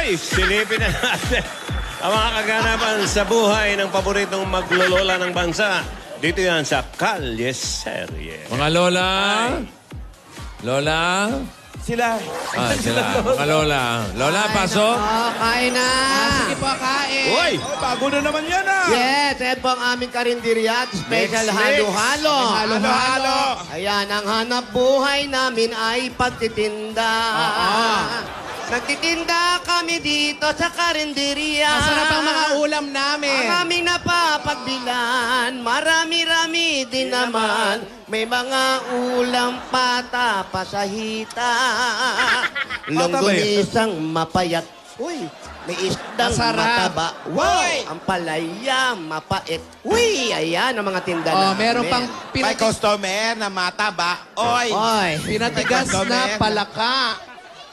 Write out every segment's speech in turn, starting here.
Okay, silipin na natin ang mga kaganapan sa buhay ng paboritong maglolola ng bansa. Dito yan sa Kalye Serye. Mga lola. Lola. Sila. Sila. Mga lola. Lola, pasok. Kain na. Sige po, kain. Uy! Bago na naman yan Yes, ito po ang aming karinderya at special Mix. halo-halo. Halo-halo. Ayan, ang hanap buhay namin ay pagtitinda. Nagtitinda kami dito sa karinderya. Masarap ang mga ulam namin. Ang aming napapagbilan, marami-rami din naman. May mga ulam pata, pasahita. Longganisang mapayat. Uy, may isdang Masarap. mataba. Wow, ang palaya, mapait. Uy, ayan ang mga tinda namin. Meron pang May customer na mataba. Oy! Oy, pinatigas May na customer. palaka.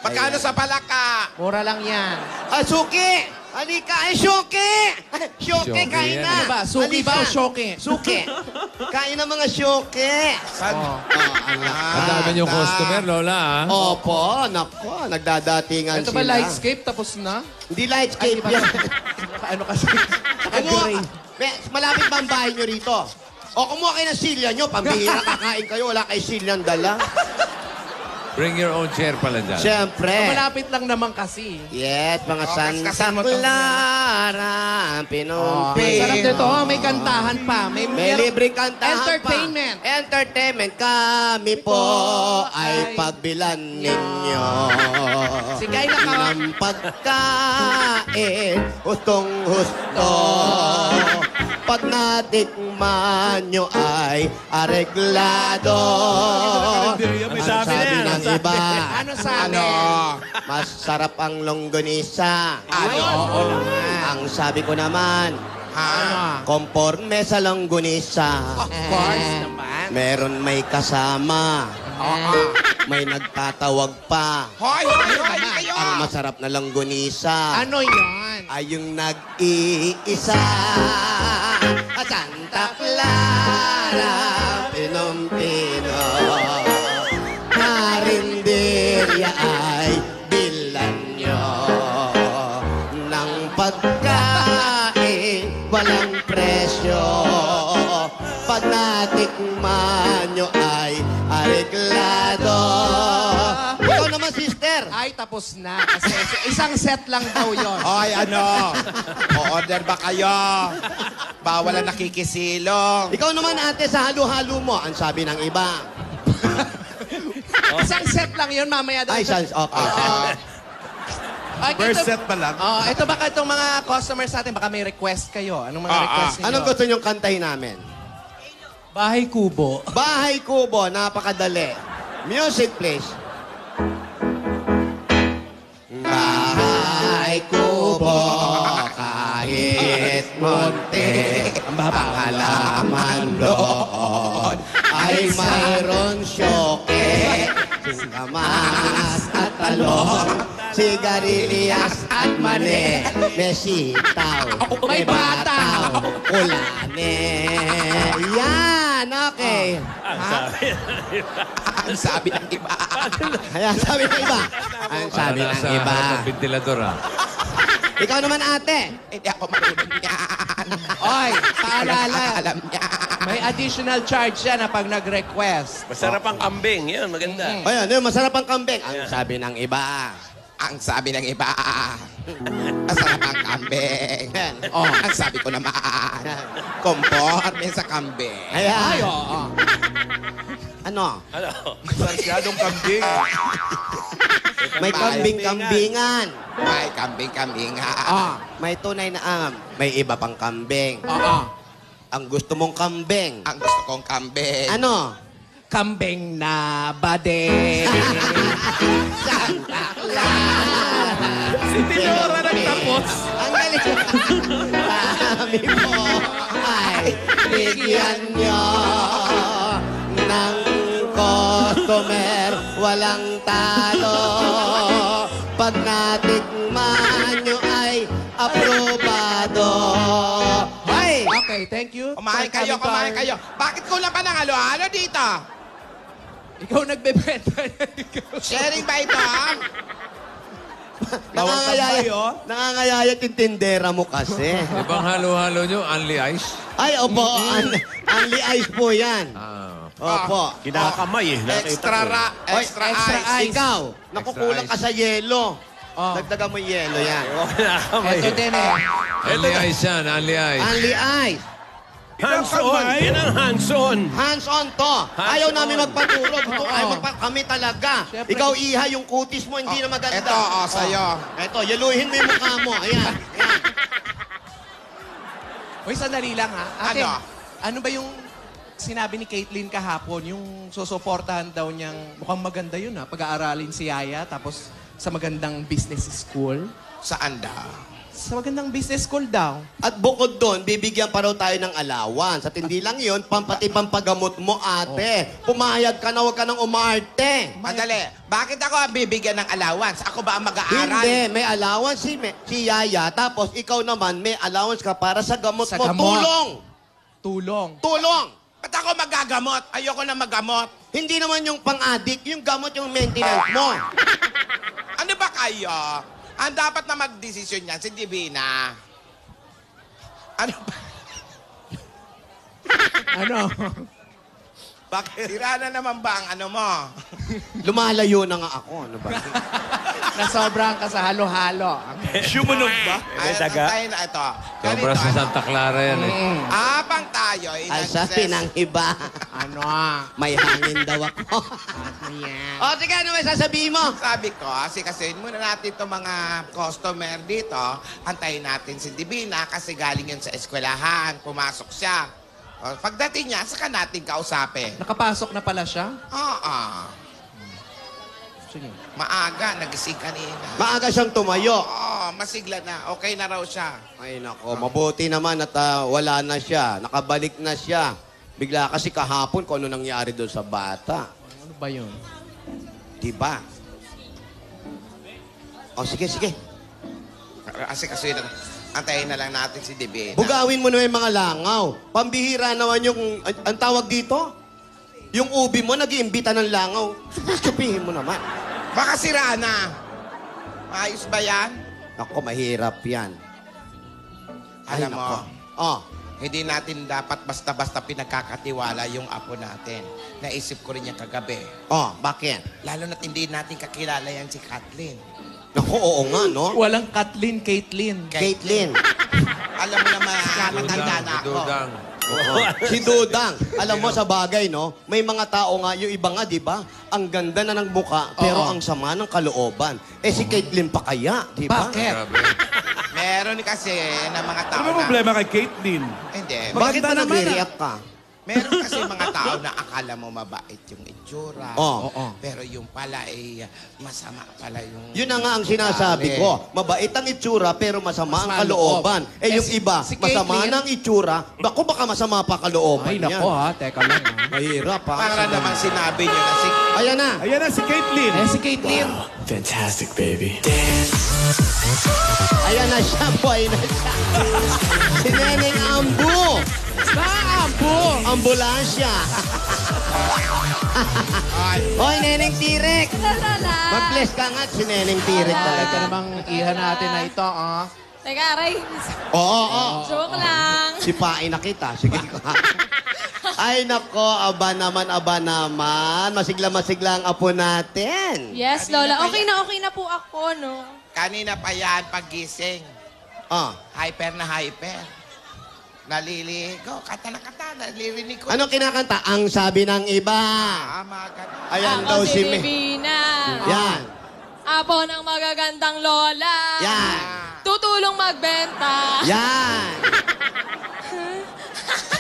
Magkano sa palaka? Mura lang yan. Suki! Halika, Shuki! Shuki, Shuki kain yan. na. Ano ba? Suki ba o Halika. shoki? Suki. Kain ng mga Shuki. Ang dami yung customer, lola. Opo, nako, nagdadatingan Ito sila. ba lightscape tapos na? Hindi lightscape yan. Ano kasi? Naka-gray. Malapit ba ang bahay nyo rito? O kumuha kayo ng silya nyo, pambihira kakain kayo, wala kayo silyang dala. Bring your own chair pala dyan. Siyempre. Malapit lang naman kasi. Yes, mga Santa kaskasin mo to. Clara, Pinumpi. Sarap nito. May kantahan pa. May libre kantahan Entertainment. pa. Entertainment. Kami po ay pagbilan ninyo. Sige, naka... Ng pagkain, hustong-husto. Pag natikman nyo ay areglado. May sabi na yan. ng iba? Ano sabi? Masarap ang longganisa. Ano? Ang sabi ko naman, Ha? konforme sa longganisa. Of course naman. Meron may kasama. May nagtatawag pa. Hoy! Hoy! Kayo! Ang masarap na longganisa Ano yan? ay yung nag-iisa. Santa Clara, Pinompino. Karinderya ay bilan nyo ng pagkain walang presyo. Pag natikman nyo ay areglado. Ikaw naman, sister. Ay, tapos na. Kasi isang set lang daw yun. Hoy, ano? O-order ba kayo? Bawal ang nakikisilong. Ikaw naman, ate, sa halo-halo mo, ang sabi ng iba. Isang set lang yun. Mamaya daw. Ay, okay. Ay, First ito- set pa lang. Ito baka itong mga customers natin, baka may request kayo. Anong mga request ninyo? Anong gusto nyong kantahin namin? Bahay Kubo. Bahay Kubo, napakadali. Music, please. Bahay Kubo, kahit munti, ang halaman doon ay mayroon syoke, singkamas at talong, sigarilyas at mani, may sitaw, May bataw. ulane. Yan, okay. Ang sabi ng iba. Ayan, sabi ng iba. Ang sabi ng iba. Sa ventilador, Ikaw naman, ate. Hindi ako marunong yan. Oy, paalala. Alam niya. May additional charge yan na pag nag-request. Masarap ang kambing. Yan, maganda. Ayan, yun, masarap ang kambing. Ang sabi ng iba. Ang sabi ng iba. Masarap ang kambing. Ang sabi ko naman. Conforme sa kambing. Ayan. Ay, oo. Ano? Ano? Masyadong kambing. May kambing-kambingan. May kambing-kambing nga. May tunay na may iba pang kambing. Oo. Ang gusto mong kambing. Ang gusto kong kambing. Ano? Kambing na bade. Santa Clara. Si Tinora nagtapos. Ang galing. Kami po ay bigyan nyo ng customer walang talo. Pag natikman nyo ay aprobado. Ay! Okay, thank you. Kumain kayo, kumain kayo. Bakit kulang pa ng halo-halo dito? Ikaw nagbebenta. Sharing ba ito? Nangangayayat yung tindera mo kasi. Ibang halo-halo nyo, only ice? Ay, opo. Only ice po yan. Opo. Kinakamay eh. Nakita Extra ko. ra, extra ice. Ikaw, nakukulang ka ice. sa yelo. Dagdagan mo yung yelo yan. Kinakamay. Ito din eh. Only ice yan, only ice. Only ice. Hands-on. Yan ang hands-on. Hands-on to. Ayaw namin magpaturo. Kami talaga. Siyempre. Ikaw, Iha, yung kutis mo hindi na maganda. Ito, sa'yo. Ito, yaluhin mo yung mukha mo. Ayan. Ayan. Uy, sandali lang ha. Ate, Ano? ano ba yung sinabi ni Caitlyn kahapon? Yung susuportahan daw niyang, mukhang maganda yun ha, pag-aaralin si Yaya, tapos sa magandang business school. Saan daw? Sa magandang business school daw. At bukod doon, bibigyan pa raw tayo ng allowance. At hindi lang yun, pati pampagamot mo, ate. Pumayag ka na, huwag ka nang umarte. Madali. Bakit ako ang bibigyan ng allowance? Ako ba ang mag-aaral? Hindi, may allowance si Yaya. Tapos ikaw naman, may allowance ka para sa gamot Sa mo. gamot. Tulong! Tulong. Tulong! Ba't ako magagamot? Ayoko na magamot. Hindi naman yung pang-addict, yung gamot yung maintenance mo. Ano ba kayo? Ang dapat na magdesisyon yan, si Divina. Ano ba? Ano? Bakit? Sira na naman ba ang ano mo? Lumalayo na nga ako. Ano ba? Nasobrahan ka sa halo-halo. Sumunog ba? Ay, taga. tayo na ito. Sobra sa Santa Clara yan eh. Habang tayo ay Ay, sa pinanghiba. Ano? May hangin daw ako. Yan. O, sige, ano may sasabihin mo? Sabi ko, sikasuin muna natin itong mga customer dito. Antayin natin si Divina kasi galing yun sa eskwelahan. Pumasok siya. O, pagdating niya, saka natin kausapin. Nakapasok na pala siya? Oo. Sige. Maaga, nagising kanina. Maaga siyang tumayo. Oo, masigla na. Okay na raw siya. Ay, nako, mabuti naman at wala na siya. Nakabalik na siya. Bigla kasi kahapon kung ano nangyari doon sa bata. Ano ba yun? Diba? O, sige, sige. Kasi antayin na lang natin si Divina. Bugawin mo na yung mga langaw. Pambihira naman yung, ang tawag dito? Yung ubi mo, nag-iimbita ng langaw. Chupihin mo naman. Baka sira na. Ayos ba yan? Ako, mahirap yan. Ay, Alam mo, nako. Oh, hindi natin dapat basta-basta pinagkakatiwala yung apo natin. Naisip ko rin yan kagabi. oh, bakit? Lalo na't hindi natin kakilala yan si Kathleen. Naku, oo nga, no? Walang Kathleen, Caitlyn. Caitlyn. Alam mo naman, matanda na ako. Dudang. Oo. Si Dudang. Alam mo, sa bagay, no? May mga tao nga, yung iba nga, di ba? Ang ganda na ng muka, pero Oo. ang sama ng kalooban. Eh, si Caitlyn pa kaya, di ba? Bakit? Grabe. Meron kasi na mga tao Ano ba na... problema kay Caitlyn? Hindi. Bakit Maganda ba naman, nagre-react ka? Meron kasi mga tao na akala mo mabait yung itsura. Oo. Pero yung pala ay masama pala yung... Yun na nga ang sinasabi ugali. ko. Mabait ang itsura, pero masama ang Masama kalooban. loob. Eh, Eh, yung si- iba, si masama Caitlyn- ng itsura, bako baka masama pa kalooban Ay, nako ha. Teka lang ha. Mahirap, ha? Para naman sinabi niyo na si... Ayan na. Ayan na si Caitlyn. Eh, si Caitlyn. Fantastic, baby. Ayan na siya, boy na siya. Si Neneng Ambu. Ambo! Ambulansya. Hoy, Neneng Tirek. Mag-bless ka nga si Neneng Tirek Ito talaga. namang iha natin na ito, ah. Teka, aray. Oo, oo. Joke lang. Si Pain na kita. Sige ko. Ay, nako, aba naman. Masigla-masigla ang apo natin. Yes, Lola. Okay na po ako, no? Kanina pa yan paggising. Ah, Hyper na hyper. Naliligo. Kata na kata. Nalirinig ko. ano kinakanta? Ang sabi ng iba. Mga ganun. Ayan Ako daw si si Me. Divina. Yan. Apo ng magagandang Lola. Yan. Tutulong magbenta. Yan.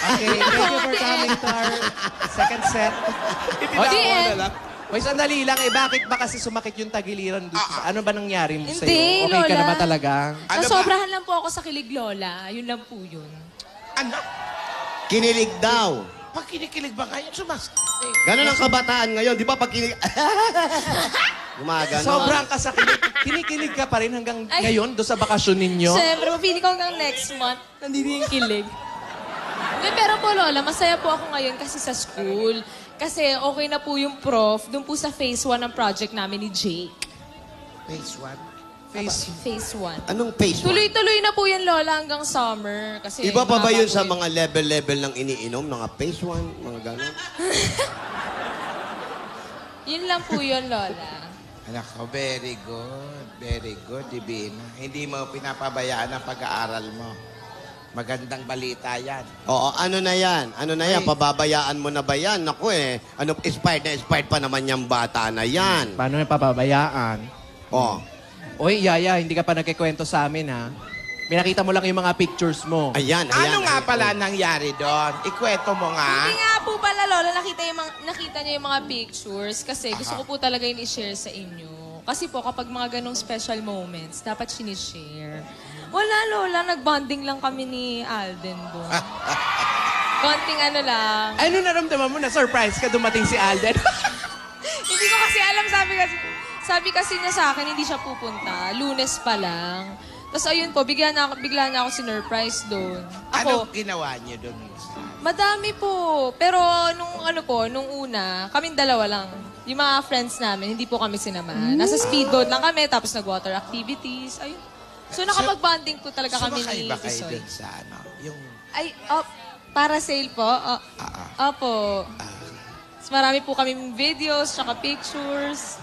Okay, thank you for coming to our second set. The end. Hoy, sandali lang eh. Bakit ba kasi sumakit yung tagiliran dito? Ano ba nangyari mo sa'yo? Hindi, Okay ka Lola. na ba talaga? Ano ba? Nasobrahan lang po ako sa kilig, Lola. Yun lang po yun. Ano? Kinilig daw. Pag kinikilig ba kayo, Ganon ang kabataan ngayon. Di ba pag kinilig... Gumagano. Sobrang kasakilig. Kinikilig ka pa rin hanggang Ay. ngayon doon sa bakasyon ninyo? Siyempre, mapili ko hanggang next month. Nandito yung kilig. Hindi, pero po, Lola, masaya po ako ngayon kasi sa school. Kasi okay na po yung prof. Doon po sa phase 1 ng project namin ni Jake. Phase 1? Phase 1. Anong phase 1? Tuloy-tuloy na po yan, Lola, hanggang summer. Kasi Iba pa ba yun sa mahaba po mga level-level ng iniinom? Mga phase 1, mga gano'n? Yun lang po yun, Lola. Anak ko, very good. Very good, Divina. Hindi mo pinapabayaan ang pag-aaral mo. Magandang balita yan. Oo, ano na yan? Ano na yan? Pababayaan mo na ba yan? Naku ano, expired pa naman yung bata na yan. Paano yung papabayaan? Oh. Oy, Yaya, hindi ka pa nagkikwento sa amin, ha? Pinakita mo lang yung mga pictures mo. Ayan, Ano nga pala nangyari doon? Ikwento mo nga. Hindi nga po pala, Lola, nakita niyo yung mga pictures kasi gusto ko po talaga yun i-share sa inyo. Kasi po, kapag mga ganong special moments, dapat sinishare. Wala, Lola. Nag-bonding lang kami ni Alden doon. Konting ano lang. Ano naramdaman mo na surprise ka dumating si Alden? Hindi ko kasi alam, sabi kasi niya sa akin, hindi siya pupunta. Lunes pa lang. Tapos ayun po, bigla na ako sinurprise doon. Anong ginawa niyo doon? Madami po. Pero nung una, kaming dalawa lang. Yung mga friends namin, hindi po kami sinamahan. Nasa speedboat lang kami, tapos nag-water activities. Ayun. So nakapag-bonding po talaga kami ni Sumakay ba kayo Tisoy. doon sa ano? Yung... Ay, para sale po. Opo. Tapos marami po kaming videos, tsaka pictures.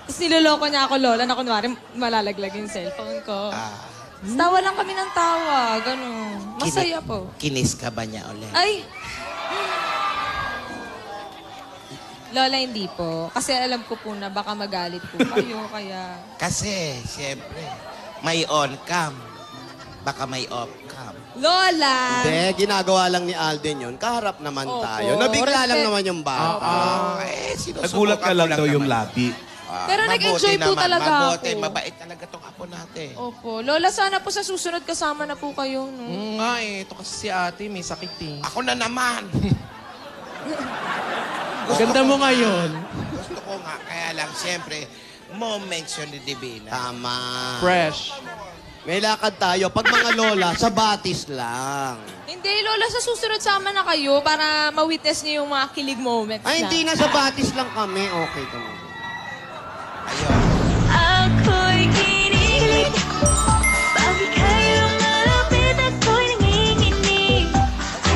Tapos niloloko niya ako, Lola, na kunwari malalaglag yung cellphone ko. Tapos tawa lang kami ng tawa, gano'n. Masaya po. Kinis ka ba niya ulit? Ay! Lola, hindi po. Kasi alam ko po na baka magalit po kayo, kaya... Kasi, siyempre, may on-cam. Baka may off-cam. Lola! Hindi, ginagawa lang ni Alden yun. Kaharap naman Opo. tayo. Nabigla lang Respect. naman yung bata. Nagulat ka lang daw yung labi. Pero nag-enjoy po talaga mabuti, ako. mabait talaga tong apo natin. Opo. Lola, sana po sa susunod kasama na po kayo, no? Nga ito kasi si ate may sakit eh. Ako na naman. Ganda mo ngayon. Gusto ko nga, kaya lang, siyempre, moments yun ni Divina. Tama. Fresh. May lakad tayo. Pag mga lola, sa batis lang. Hindi, Lola, sa susunod sama na kayo para ma-witness niyo yung mga kilig moments Ay, hindi na sa batis lang kami. Okay ka mo. Ayun. Ako'y kinilig. Bakit kayo malapit ako'y nanginginig?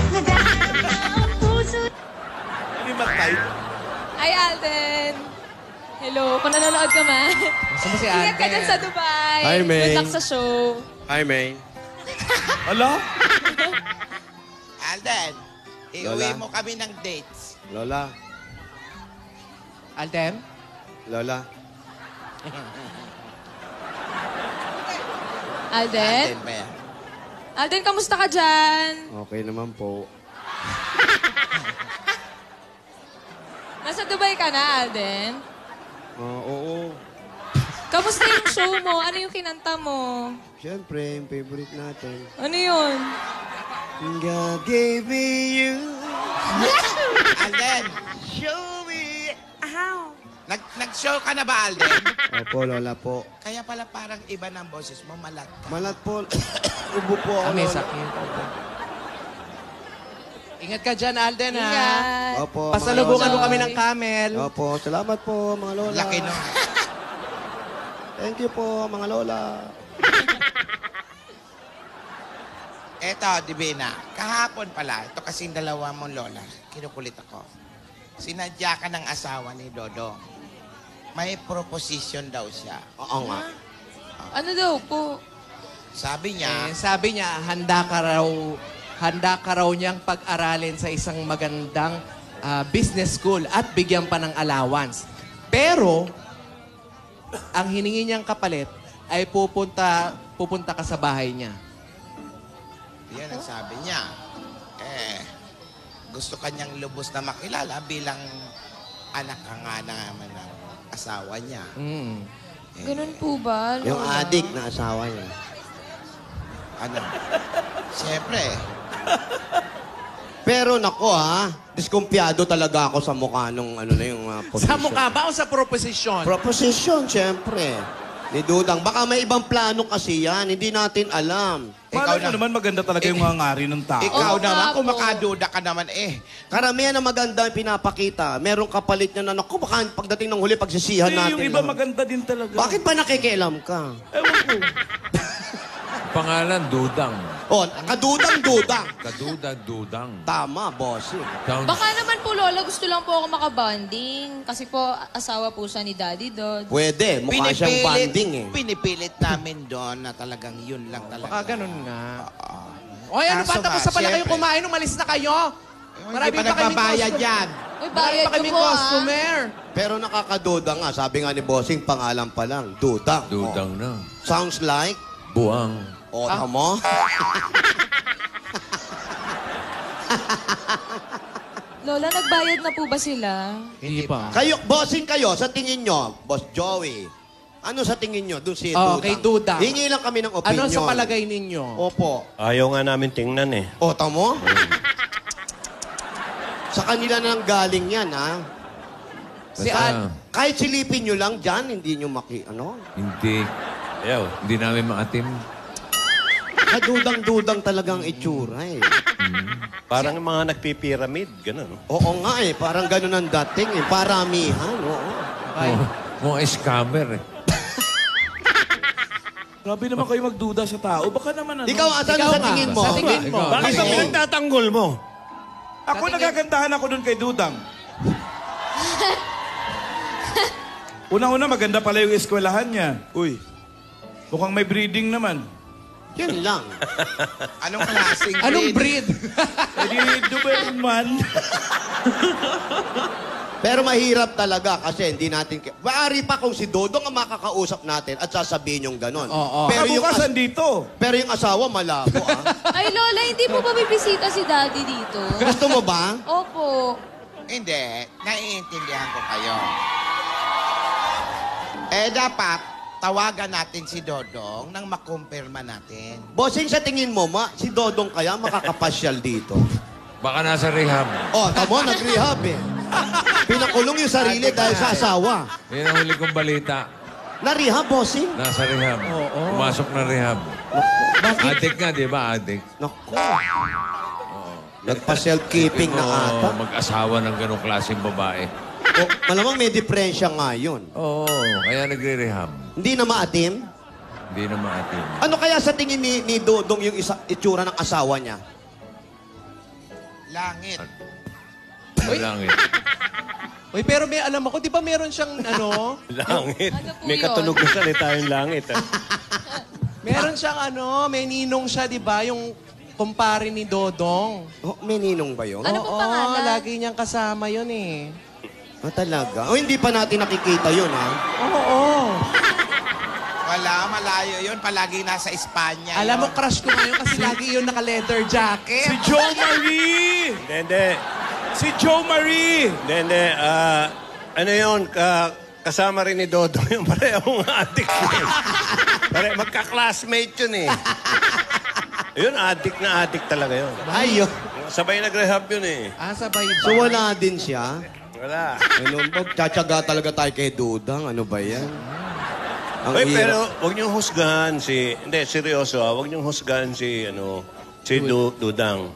Nadaan ang puso. Hindi matay. Ay, Alden. Hello, kung nanonood ka man. Gusto mo si Ingat ka Alden? dyan sa Dubai. Hi, May. Good luck sa show. Hi, May. Ala? Alden, iuwi Lola. mo kami ng dates. Lola. Alden? Lola. Alden? Alden ba yan? Alden, kamusta ka dyan? Okay naman po. Nasa Dubai ka na, Alden? Oo. Kamusta yung show mo? Ano yung kinanta mo? Siyempre, yung favorite natin. Ano yun? God gave me you. Alden, Show me. nag-show ka na ba, Alden? Opo, Lola po. Kaya pala parang iba ng boses mo, malat ka. Malat po. Ubo po ako, May Lola. sakit. Ingat ka dyan, Alden, ha? Ingat. Opo, Pasalubungan mga mo lola. kami ng camel. Opo, salamat po, mga lola. Laki no. Thank you po, mga lola. Eto, Divina, kahapon pala, ito kasing dalawa mong lola, kinukulit ako. Sinadya ka ng asawa ni Dodong. May proposition daw siya. Oo nga. Ano daw po? Sabi niya, Sabi niya, handa ka raw niyang pag-aralin sa isang magandang business school at bigyan pa ng allowance. Pero, ang hiningi niyang kapalit ay pupunta ka sa bahay niya. yan ang sabi niya. Gusto kanyang lubos na makilala bilang anak ka nga naman ng asawa niya. Mm. Ganun po ba, Lola? Yung adik na asawa niya. Ano? Siyempre, Pero nako diskumpiyado talaga ako sa mukha nung ano na yung position. Sa mukha ba o sa proposition? Proposition, siyempre. Ni Dudang. Baka may ibang plano kasi yan. Hindi natin alam. Ikaw Malay mo na. naman maganda talaga yung mga ngari ng tao. ikaw Oo naman, nga kung po. makaduda ka naman Karamihan na maganda ang pinapakita. Merong kapalit niya na, naku, baka pagdating ng huli, pagsisihan Eh, natin. yung iba lahat. maganda din talaga. Bakit ba nakikialam ka? Ewan po. Pangalan, Dudang. Oh, kadudang-dudang. Kaduda-dudang. Tama, bossing. Sounds... Baka naman po, Lola, gusto lang po ako makabanding. Kasi po, asawa po siya ni Daddy Dod. Pwede, mukha siyang banding eh. Pinipilit namin doon na talagang yun lang talaga. Baka ganun nga. Oy, ano ba? Kaso Tapos nga, na pala kayo syempre. kumain, umalis na kayo. Hindi pa nagbabayad yan. Uy, Marami bayad pa ko kaming po, customer. Pero nakakaduda nga. Sabi nga ni bossing, pangalan pa lang. Dudang. Dudang na. Sounds like... Buang. O, tamo? Lola, nagbayad na po ba sila? Hindi pa. Kayo, bossing kayo, sa tingin nyo, Boss Joey, ano sa tingin nyo doon si Oh, Dudang? kay Dudang. Hingi lang kami ng opinion. Ano sa palagay ninyo? Opo. Ayaw nga namin tingnan eh. O, tamo? Sa kanila na lang galing yan, ha? Si Basta, Al. Kahit silipin nyo lang dyan, hindi nyo ano? Hindi. Ayaw. Hindi namin maatim. Kadudang-dudang talagang itsura, eh. Parang mga nagpipiramid, gano'n. Oo nga, eh. Parang ganun ang dating, eh. Paramihan, oo. Ay. Mga scammer eh. Grabe naman kayo magduda sa tao. Baka naman ano. Ikaw, asan Ikaw sa nga, tingin mo? sa tingin mo. Ikaw. Bakit ba Oo. pinagtatanggol mo? Ako nagagandahan ako doon kay Dudang. Una-una, maganda pala yung eskwelahan niya. Uy, mukhang may breeding naman. Yun lang. Anong klaseng Anong breed? Pwede Doberman. Pero mahirap talaga kasi hindi natin... Maaari pa kung si Dodong ang makakausap natin at sasabihin yung ganon. Oo. Pero yung, Kabukasan dito. pero yung asawa, malabo, ah. Ay, Lola, hindi po ba bibisita si Daddy dito? Gusto mo ba? Opo. Hindi, naiintindihan ko kayo. Dapat, tawagan natin si Dodong nang makumpirma natin. Bossing, sa tingin mo, si Dodong kaya makakapasyal dito? Baka nasa rehab. Oh, tamo, nag-rehab eh. Pinakulong yung sarili dahil sa asawa. Yan ang huli kong balita. Na-rehab, bossing? Nasa rehab. Pumasok na rehab. Adik nga, di ba? Adik. Naku. Nagpa-self-keeping na ata. Mag-asawa ng ganong klaseng babae. O, malamang may diferensya nga yun. Oo, kaya nagre-rehab. Hindi na maatim? Hindi na maatim. Ano kaya sa tingin ni Dodong yung itsura ng asawa niya? Langit. Malangit. Uy, pero may alam ako, di ba meron siyang ano? Langit. Ano po May yun? katunog na salita yung langit. Ah. Meron siyang ano, may ninong siya, di ba? Yung kumpare ni Dodong. Oh, may ninong ba yun? Ano pong pangalan? Lagi niyang kasama yun eh. Ah, talaga? O, hindi pa natin nakikita yun, ha? Oo. Wala, malayo yun. Palagi nasa Espanya. Alam mo, yun. crush ko ngayon kasi lagi yun naka-leather jacket. Si Joe Marie! Hindi. Si Joe Marie! Hindi. Ano yun? Kasama rin ni Dodong yung parehong addict yun. Magka-classmate yun eh. Yun, addict talaga yun. Ayun. Sabay nag-rehab yun eh. Sabay ba? So, wala din siya? Wala. Ano ba? Tsatsaga talaga tayo kay Dudang. Ano ba yan? Ang Oy, hirap. pero huwag niyong husgahan si... Hindi, seryoso huwag niyong husgahan si Dudang.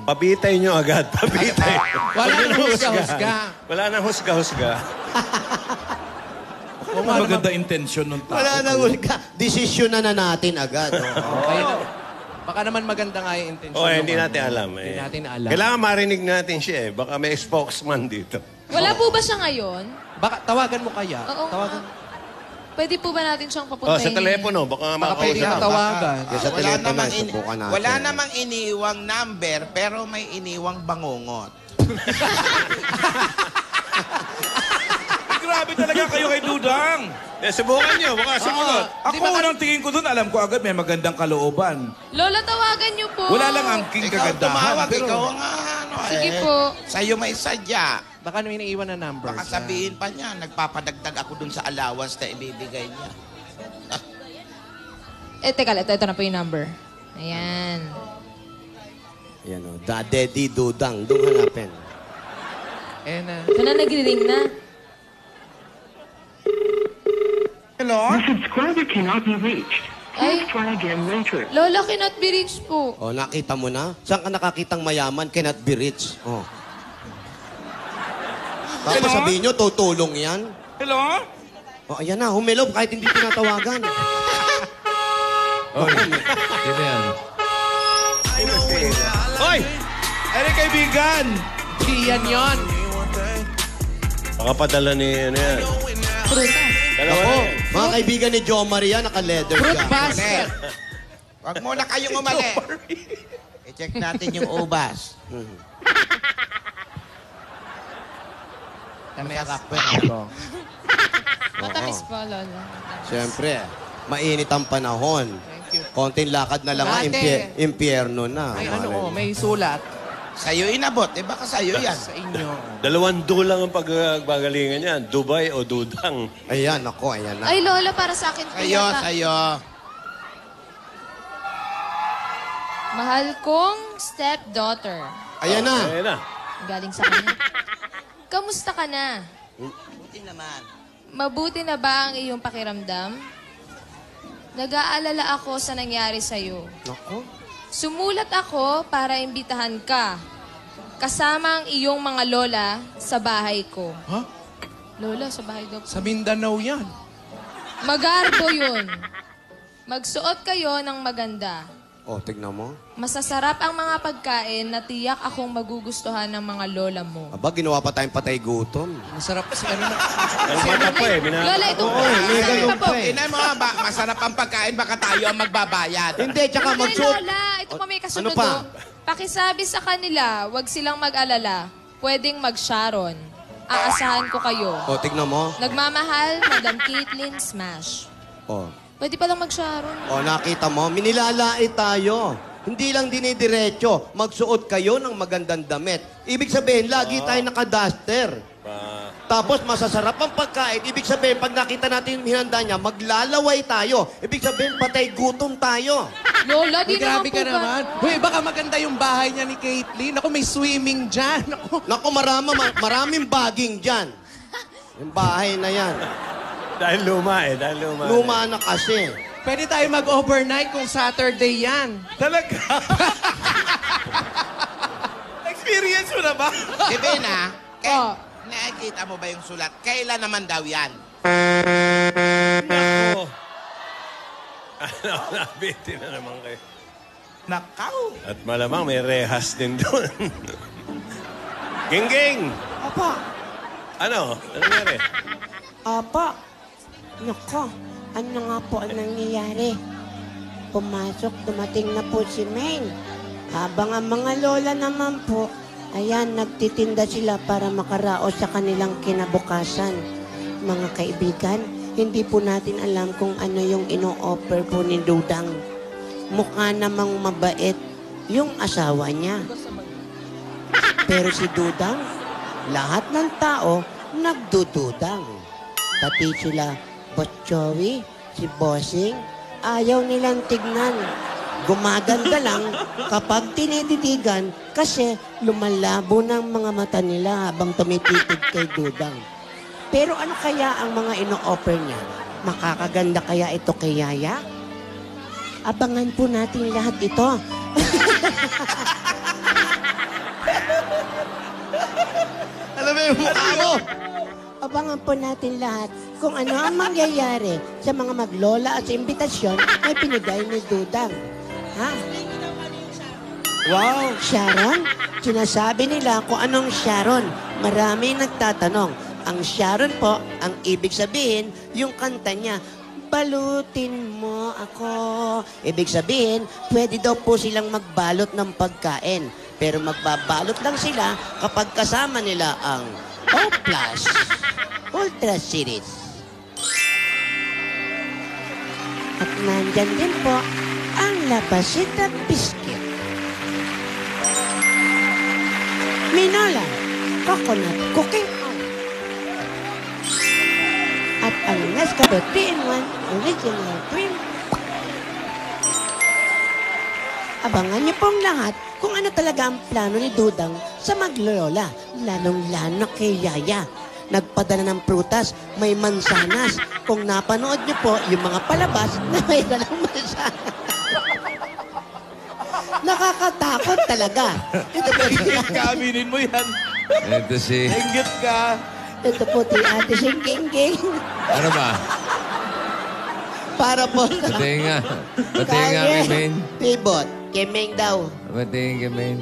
Pabitay niyo agad, pabitay. Wala Huwag niyo nang nang husga-husga. Wala nang husga-husga. Kung maganda intensyon ng tao. Wala nang husga. Desisyon na natin agad. Oh. Okay na. Baka naman maganda nga yung intention. Oh, ng hindi ano. natin alam. Hindi natin alam. Kailangan marinig natin siya eh. Baka may spokesman dito. Wala po ba siya ngayon? Baka tawagan mo kaya? Oo. Tawagan. Pwede po ba natin siyang Oh, papuntahin? sa telepono, baka Baka pwede makausap. na tawagan. Kaya sa telepono, subukan natin. Wala namang iniiwang number, pero may iniiwang bangungot. Grabe talaga kayo kay Dudang. Subukan niyo, baka sumagot. Ako unang tingin ko doon, alam ko agad may magandang kalooban. Lola, tawagan niyo po. Wala lang ang king Ikaw kagandahan. tumawag, pero ikaw nga ano Sige po. Sa'yo may sadya. Baka may naiwan na number. Baka sabihin pa niya, nagpapadagdag ako dun sa allowance na ibibigay niya. Teka, ito na po yung number. Ayan. Yan o. Daddy Dudang. Doon hanapin. Ito na, nagri-ring na. Hello? Subscriber cannot be reached. Ay, Please try again later. Lola, cannot be reached po. O, nakita mo na? Saan ka nakakitang mayaman? Cannot be rich. O. Tapos Hello? sabihin nyo, tutulong yan. Hello? O, ayan na. Humilob kahit hindi tinatawagan. Oy, sino yan? Hoy! Ano kaibigan? Iyan yon. Baka padala ni ano yan. Prutas. Dalawa Ako, na yan. mga kaibigan ni Jo Maria, naka-leather Fruit ka. basket. Huwag muna kayong umali. I-check natin yung ubas. Masarap Matamis po, Lola. Siyempre, mainit ang panahon. Thank you. Konting lakad na lang, Dati. impyerno na. Ay, ano, may sulat Sa'yo inabot. Eh, baka sa'yo yan. sa inyo. 2 lang ang pagbagalingan yan. Dubai o Dudang. Ayan, ako, ayan na. Ay, Lola, para sa akin po Sa'yo, yata. sa'yo. Mahal kong stepdaughter. Ayan na. Ayan na. Galing sa kanya. Kamusta ka na? Buti naman. Mabuti na ba ang iyong pakiramdam? Nag-aalala ako sa nangyari sa'yo. Nako. Sumulat ako para imbitahan ka. Kasama ang iyong mga lola sa bahay ko. Ha? Lola, sa bahay daw. Sa Mindanao yan. Magarbo yun. Magsuot kayo ng maganda. Oh, tignan mo. Masasarap ang mga pagkain na tiyak akong magugustuhan ng mga lola mo. Aba, ginawa pa tayong patay gutom. Masarap kasi ano na. Ang mata pa eh. Lola, itong may ganun pa po. pa eh. Tingnan mo, masarap ang pagkain, baka tayo ang magbabayad. Hindi, tsaka Hindi, magsuot. Lola. Ito pa may kasunod. Ano pa? oh. Pakisabi sa kanila, wag silang mag-alala. Pwedeng mag-Sharon. Aasahan ko kayo. Oh, tignan mo. Nagmamahal, Madam Caitlin Smash. Oh. Pwede palang mag-Sharon. Oh, nakita mo, minilalait tayo. Hindi lang dinidiretso, magsuot kayo ng magandang damit. Ibig sabihin, lagi tayo naka-duster. Tapos masasarap ang pagkain. Ibig sabihin, pag nakita natin yung hinanda niya, maglalaway tayo. Ibig sabihin, patay gutom tayo. Lola, di Uy, grabe naman ka po naman. Uy, baka maganda yung bahay niya ni Caitlyn. Ako, may swimming dyan. Ako. Naku, maraming baging dyan. Yung bahay na yan. Dahil luma eh. Luma na kasi. Pwede tayo mag-overnight kung Saturday yan. Talaga? Experience mo na ba? Divina, Oh. nakikita mo ba yung sulat? Kailan naman daw yan? Nako. Ano, nabiti na naman kayo. Nakaw. At malamang may rehas din doon. Ging-ging! Apa, Ano? Ano nangyari? apa. Nako, ano nga po ang nangyayari? Pumasok, dumating na po si Maine. Habang ang mga lola naman po, ayan, nagtitinda sila para makaraos sa kanilang kinabukasan. Mga kaibigan, hindi po natin alam kung ano yung ino-offer po ni Dudang. Mukha namang mabait yung asawa niya. Pero si Dudang, lahat ng tao nagdududang. Pati sila Boss Joey, si Bossing, ayaw nilang tignan. Gumaganda lang kapag tinititigan kasi lumalabo ng mga mata nila habang tumititig kay Dudang. Pero ano kaya ang mga ino-offer niya? Makakaganda kaya ito kay Yaya? Abangan po natin lahat ito. Alam mo yung mukha mo? Abangan po natin lahat kung ano ang mangyayari sa mga maglola at sa imbitasyon na pinigay ni Dudang. Ha? Wow, Sharon? Sinasabi nila kung anong Sharon. Marami nagtatanong. Ang Sharon po, ang ibig sabihin, yung kanta niya, balutin mo ako. Ibig sabihin, pwede daw po silang magbalot ng pagkain. Pero magbabalot lang sila kapag kasama nila ang O+ Ultra Series. At nandyan din po ang Labasita Biscuit. Minola Coconut Cooking Oil. At ang Nescafe 3-in-1 Original Cream. Abangan niyo pong lahat kung ano talaga ang plano ni Dudang sa maglolola, lalong-lalo kay Yaya. Nagpadala ng prutas, may mansanas. Kung napanood niyo po yung mga palabas na may dalang mansanas. Nakakatakot talaga. Ito po, Aminin mo yan. Ito si... Inggit ka. ito po si Ate Singking. Ano ba? Para po Batiin nga. Batiin nga kay Main. Pivot. Kemeng daw. Batiin kay Main.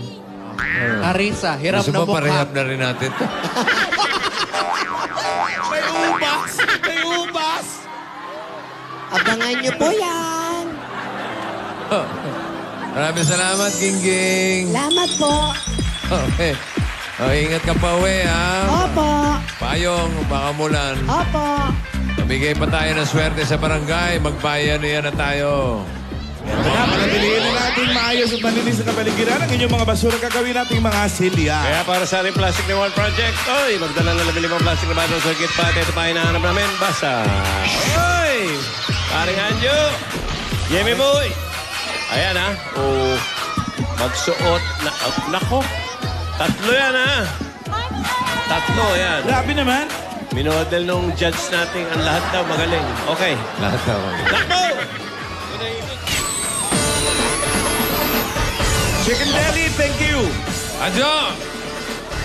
Arisa, hirap Gusto na mo mukha. parehab na rin natin to? May ubas! May ubas! Abangan niyo po yan. Maraming salamat, Gingging. Salamat po. Okay. Ingat ka pa uwi, ha? Opo. Payong, baka mulan. Opo. Namigay pa tayo ng swerte sa barangay. Magbayan na tayo. Pagpiliin na natin maayos at malinis na kapaligiran ang inyong mga basura gagawin nating mga silya. Kaya para sa ating Plastic ni One Project, oy, magdala ng 15 plastic na bottle sa Gitpat. Ito pa hinahanap namin, basa. Oy! Paring Anjo! Yemi Boy! Ayan ha. Oh, magsuot na... nako! Tatlo yan ha. Tatlo yan. Grabe naman. Minodel nung judge natin ang lahat daw magaling. Okay. Lahat daw. Nako! Chicken Deli, thank you. Anjo!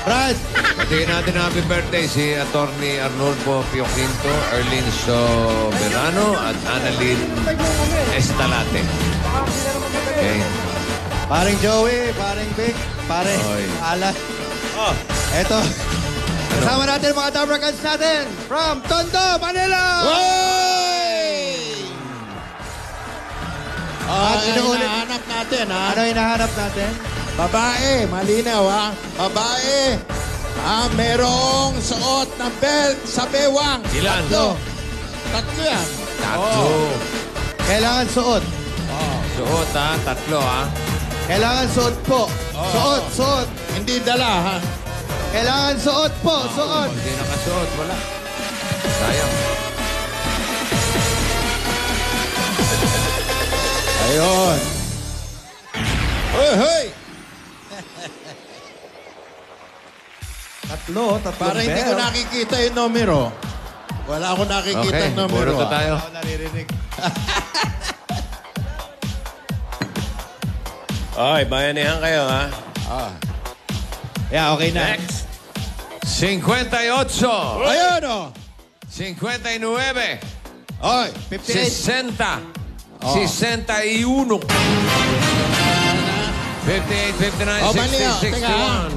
Brad. Batiin natin happy birthday si Atty. Arnolfo Pio Quinto, Erlin Soberano at Annalyn Estalate. Okay. Paring Joey, paring Vic, paring Oy. Alan. Oh. Eto. Kasama natin mga Tabracans natin from Tondo, Manila! At inuulit. Hinahanap natin, ha? Ano hinahanap natin? Babae, malinaw, ha? Babae, merong suot ng belt sa bewang. Ilan? Tatlo yan. Tatlo. Kailangan suot. Suot ha, tatlo ha. Kailangan suot po. Suot, suot. Hindi dala, ha? Kailangan suot po, suot. Pag di nakasuot, wala. Sayang. Ayun. Hoy, hoy! Tatlo Para hindi ko nakikita yung numero. Wala akong nakikita Okay, yung numero. puro to tayo. Oy, bayanihan kayo ha. Yeah, okay na. Next. 58. Ayun, oh! 59. Oy, 60. 61. 58, 59, Oh, mali, 60, teka. 61.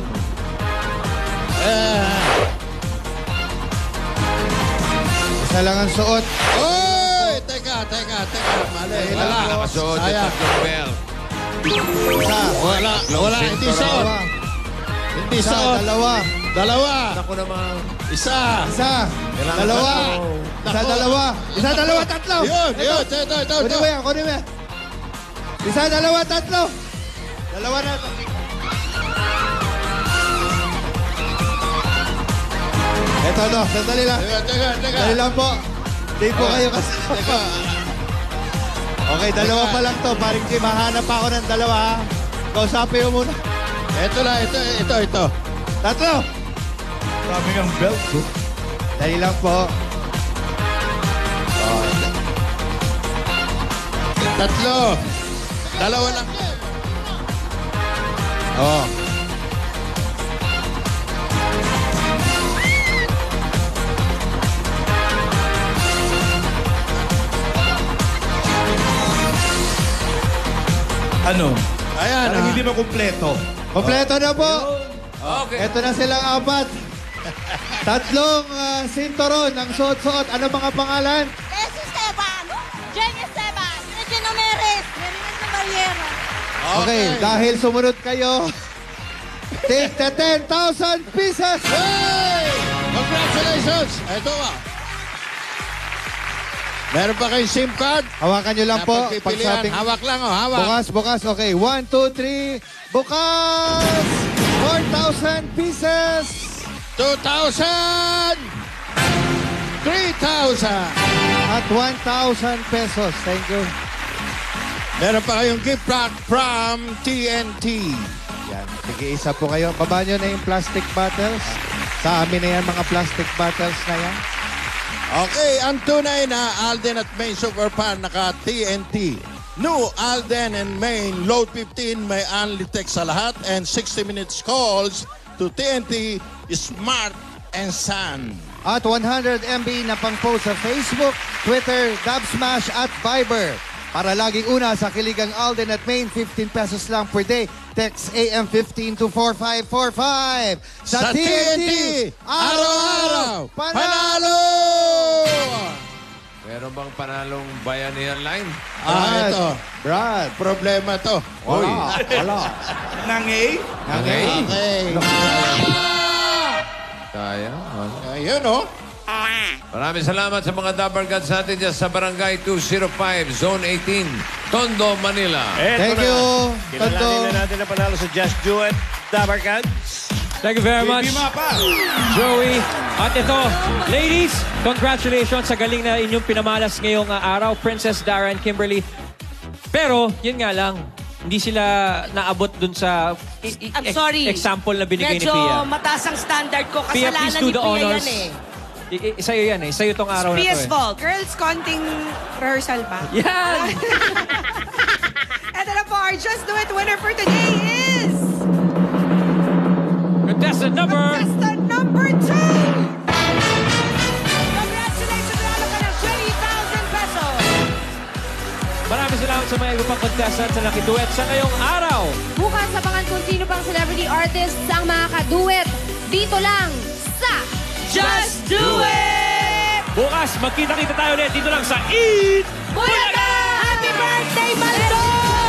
Isa lang ang suot. Oy! Teka. Mali. Wala. Nakasuot yung Sayang. tatlong belt. Isa. Wala. Hindi suot. Hindi Isa, suot. dalawa. Ako naman. Isa. Isa. Dalawa. Isa, dalawa. Isa, dalawa, tatlo. Yun. Ito. Kunin mo yan, kunin mo yan. Isa, dalawa, tatlo. Dalawa na. Ito, no. Sandali lang. Teka. Sandali lang po. Hindi po kayo kasama. Okay, dalawa pa lang to. Paring Jim, hahanap pa ako ng dalawa, ha? Kausapin mo muna. Ito. Tatlo. Sabi ng belt. Dali lang po. Tatlo. Dalawa lang. Oh. Ano? Ayan, Parang hindi makumpleto. Kompleto na po. Okay. Ito na silang apat. Tatlong sinturon ang suot-suot. Ano mga pangalan? Jesse Esteban, Jenny Esteban, Regina Meres, Merina Caballero. Okay, dahil sumunod kayo, take the 10,000 pieces! Hey! Congratulations! Ito ba? Meron pa kayong SIM card? Hawakan nyo lang po. Napagpipilian. Hawak lang, oh. Hawak. Bukas. Okay, 1, 2, 3. Bukas! 4,000 pieces! 2,000! 3,000! At 1,000 pesos. Thank you. Meron pa kayong gift pack from TNT. Yan. Sige, isa po kayo. Baba nyo na yung plastic bottles. Sa amin na yan, mga plastic bottles na yan. Okay, ang tunay na Alden at Main Super Fan naka TNT. New Alden and Main Load 15 may only text sa lahat and 60 minutes calls to TNT Smart and Sun. at 100 MB na pang-post sa Facebook, Twitter, Dubsmash at Viber. Para laging una sa kiligang Alden at Main, 15 pesos lang per day. Text AM15 to 4545. Sa TNT, araw-araw, panalo! Meron bang panalong Bayanihan line? Ito. Brad. Problema to. Oy. Wala. Nangay? Okay. Okay. Kaya. Ayun, oh. Maraming salamat sa mga Dabber Gods natin dyan sa Barangay 205, Zone 18, Tondo, Manila. Eto Thank na. you, Kilalanin Tondo. na natin ang panalo sa Just Do It, Dabber Gods. Thank you very much, Joey. At ito, ladies, congratulations sa galing na inyong pinamalas ngayong araw, Princess Dara and Kimberly. Pero, yun nga lang, hindi sila naabot dun sa I'm sorry. example na binigay ni Medyo Pia. mataas ang standard ko. Pia, Kasalanan please do ni the Pia honors. yan eh. Sa'yo yan eh. Sa'yo tong araw na to Pia's eh. fault. Girls Conting rehearsal ba? Yan! Ito na po, our Just Do It winner for today is... Contestant number... Contestant number 2! Congratulations! Nalo ka ng 20,000 pesos! Maraming salamat sa mga iba pang contestant sa nakiduet sa ngayong araw. Bukas abangan kung sino pang celebrity artists ang makakaduet. Dito lang sa Just Do It! Bukas, magkita-kita tayo ulit dito lang sa Eat Bulaga! Happy birthday, Maldon!